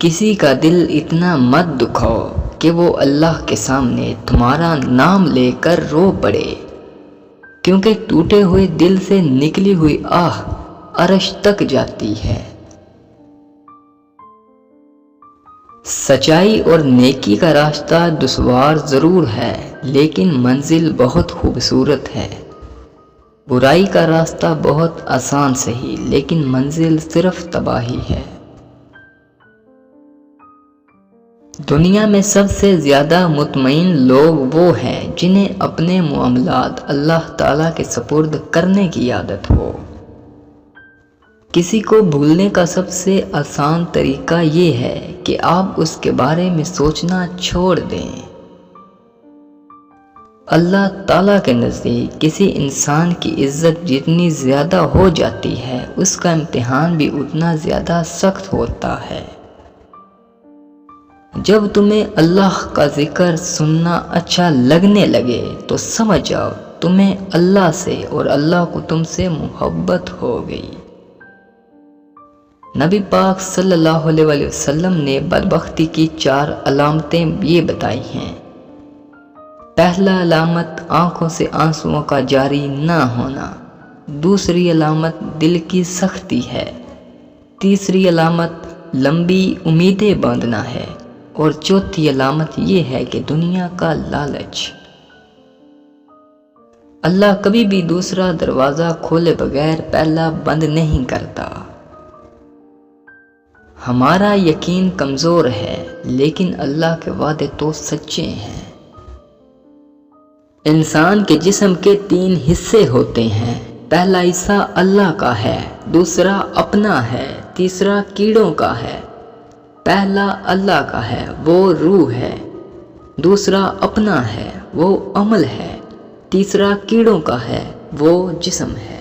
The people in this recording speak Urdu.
کسی کا دل اتنا مت دکھاؤ کہ وہ اللہ کے سامنے تمہارا نام لے کر رو پڑے، کیونکہ ٹوٹے ہوئے دل سے نکلی ہوئی آہ عرش تک جاتی ہے۔ سچائی اور نیکی کا راستہ دشوار ضرور ہے، لیکن منزل بہت خوبصورت ہے۔ برائی کا راستہ بہت آسان سہی، لیکن منزل صرف تباہی ہے۔ دنیا میں سب سے زیادہ مطمئن لوگ وہ ہیں جنہیں اپنے معاملات اللہ تعالیٰ کے سپرد کرنے کی عادت ہو۔ کسی کو بھولنے کا سب سے آسان طریقہ یہ ہے کہ آپ اس کے بارے میں سوچنا چھوڑ دیں۔ اللہ تعالیٰ کے نزدیک کسی انسان کی عزت جتنی زیادہ ہو جاتی ہے، اس کا امتحان بھی اتنا زیادہ سخت ہوتا ہے۔ جب تمہیں اللہ کا ذکر سننا اچھا لگنے لگے تو سمجھ جاؤ تمہیں اللہ سے اور اللہ کو تم سے محبت ہو گئی۔ نبی پاک صلی اللہ علیہ وسلم نے بدبختی کی 4 علامتیں یہ بتائی ہیں۔ پہلا علامت آنکھوں سے آنسوؤں کا جاری نہ ہونا، دوسری علامت دل کی سختی ہے، تیسری علامت لمبی امیدیں باندھنا ہے، اور چوتھی علامت یہ ہے کہ دنیا کا لالچ۔ اللہ کبھی بھی دوسرا دروازہ کھولے بغیر پہلا بند نہیں کرتا۔ ہمارا یقین کمزور ہے، لیکن اللہ کے وعدے تو سچے ہیں۔ انسان کے جسم کے 3 حصے ہوتے ہیں۔ پہلا حصہ اللہ کا ہے، دوسرا اپنا ہے، تیسرا کیڑوں کا ہے۔ پہلا اللہ کا ہے، وہ روح ہے، دوسرا اپنا ہے، وہ عمل ہے، تیسرا کیڑوں کا ہے، وہ جسم ہے۔